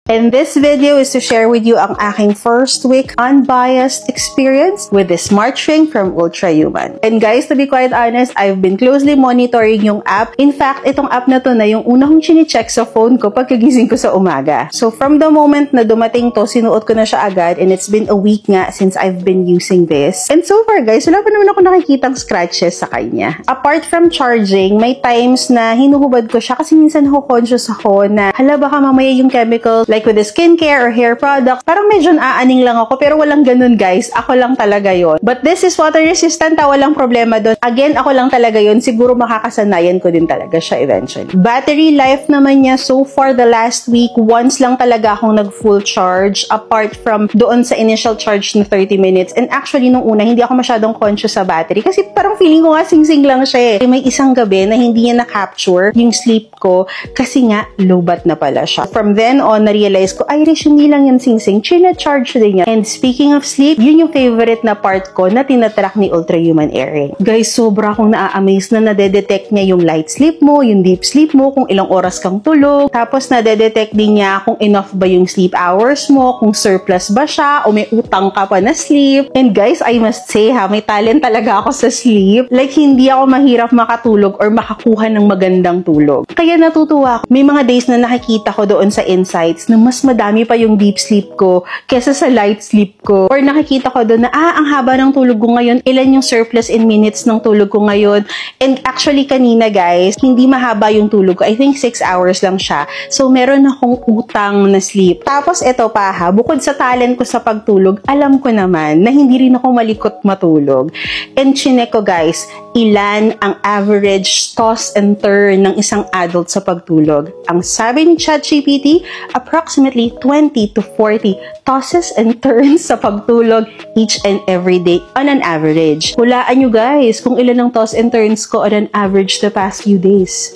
And this video is to share with you ang aking first week unbiased experience with the Smart Ring from Ultrahuman. And guys, to be quite honest, I've been closely monitoring yung app. In fact, itong app na to na yung una kong chine-check sa phone ko pagkagising ko sa umaga. So from the moment na dumating to, sinuot ko na siya agad, and it's been a week nga since I've been using this. And so far guys, wala pa naman ako nakikitang scratches sa kanya. Apart from charging, may times na hinuhubad ko siya kasi minsan ako conscious ako na hala baka mamaya yung chemical, like with the skincare or hair products, parang medyo aaning lang ako, pero walang ganun guys. Ako lang talaga yon. But this is water resistant, walang problema doon. Again, ako lang talaga yon. Siguro makakasanayan ko din talaga siya eventually. Battery life naman niya, so far the last week, once lang talaga akong nag full charge, apart from doon sa initial charge na 30 minutes. And actually, nung una, hindi ako masyadong conscious sa battery kasi parang feeling ko nga sing-sing lang siya eh. May isang gabi na hindi niya na-capture yung sleep ko kasi nga low-bat na pala siya. From then on, na-realize ko, Irish, hindi lang yan sing-sing, china-charge din niya. And speaking of sleep, yun yung favorite na part ko na tinatrack ni Ultrahuman Airing. Guys, sobra akong na-amaze na nadedetect niya yung light sleep mo, yung deep sleep mo, kung ilang oras kang tulog. Tapos nadedetect din niya kung enough ba yung sleep hours mo, kung surplus ba siya, o may utang ka pa na sleep. And guys, I must say ha, may talent talaga ako sa sleep. Like, hindi ako mahirap makatulog or makakuha ng magandang tulog. Kaya natutuwa ako. May mga days na nakikita ko doon sa insights na mas madami pa yung deep sleep ko kesa sa light sleep ko. Or nakikita ko doon na, ang haba ng tulog ko ngayon, ilan yung surplus in minutes ng tulog ko ngayon. And actually, kanina guys, hindi mahaba yung tulog ko. I think 6 hours lang siya. So, meron akong utang na sleep. Tapos, eto pa ha, bukod sa talent ko sa pagtulog, alam ko naman na hindi rin ako malikot matulog. And chinek ko guys, ilan ang average toss and turn ng isang adult sa pagtulog. Ang sabi ni ChatGPT, approximately 20 to 40 tosses and turns sa pagtulog each and every day on an average. Hulaan nyo guys kung ilan ang toss and turns ko on an average the past few days.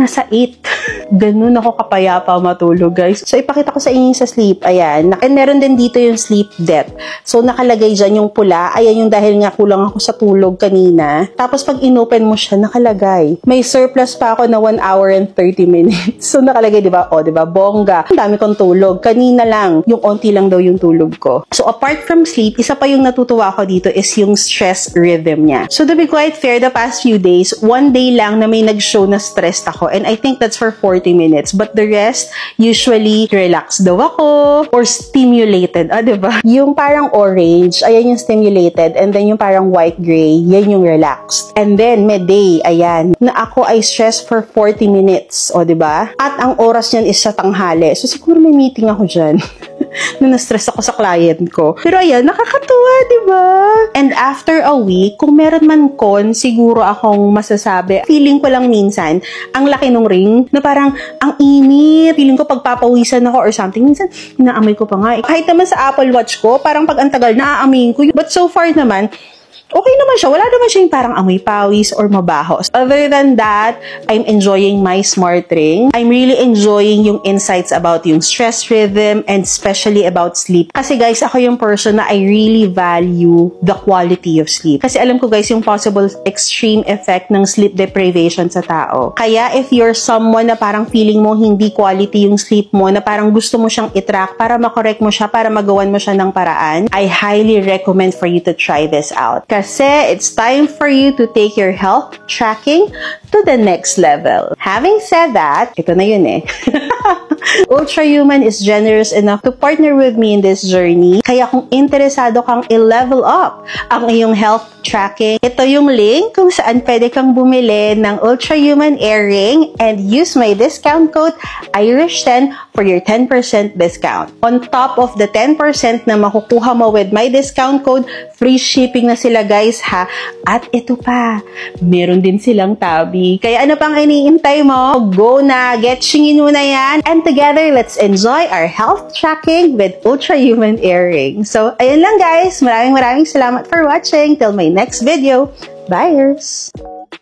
Nasa 8. Ganun ako kapayapa matulog, guys. So, ipakita ko sa inyo sa sleep. Ayan. And meron din dito yung sleep depth. So, nakalagay dyan yung pula. Ayan yung dahil nga kulang ako sa tulog kanina. Tapos, pag inopen mo siya, nakalagay. May surplus pa ako na 1 hour and 30 minutes. So, nakalagay, diba? O, diba? Bongga. Ang dami kong tulog. Kanina lang. Yung onti lang daw yung tulog ko. So, apart from sleep, isa pa yung natutuwa ko dito is yung stress rhythm niya. So, to be quite fair, the past few days, one day lang na may nag-show na stressed ako. And I think that's for 40 minutes. But the rest, usually, relaxed daw ako or stimulated. Diba? Yung parang orange, ayan yung stimulated. And then yung parang white-gray, yan yung relaxed. And then, may day, ayan, na ako ay stressed for 40 minutes. O, diba? At ang oras niyan is sa tanghali. So, siguro may meeting ako dyan. na na-stress ako sa client ko. Pero ayan, nakakatuwa, diba? And after a week, kung meron man kon, siguro akong masasabi, feeling ko lang minsan, ang laki nung ring, na parang, ang init. Feeling ko pagpapawisan ako or something. Minsan, inaamoy ko pa nga. Kahit naman sa Apple Watch ko, parang pag antagal, naaamoy ko. But so far naman, okay naman siya. Wala naman siya yung parang amoy pawis or mabaho. Other than that, I'm enjoying my smart ring. I'm really enjoying yung insights about yung stress rhythm and especially about sleep. Kasi guys, ako yung person na I really value the quality of sleep. Kasi alam ko guys, yung possible extreme effect ng sleep deprivation sa tao. Kaya if you're someone na parang feeling mo hindi quality yung sleep mo, na parang gusto mo siyang i-track para makorek mo siya, para magawan mo siya ng paraan, I highly recommend for you to try this out. Kasi it's time for you to take your health tracking to the next level. Having said that, ito na yun eh. Ultrahuman is generous enough to partner with me in this journey. Kaya kung interesado kang i-level up ang iyong health tracking, ito yung link kung saan pwede kang bumili ng Ultrahuman Airing and use my discount code IRISH10 for your 10% discount. On top of the 10% na makukuha mo with my discount code, free shipping na sila guys ha. At ito pa, meron din silang tabi. Kaya ano pang iniintay mo? Go na, get shingin mo na yan. And together, let's enjoy our health tracking with Ultrahuman Airing. So, ayun lang guys. Maraming salamat for watching. Till my next video. Bye!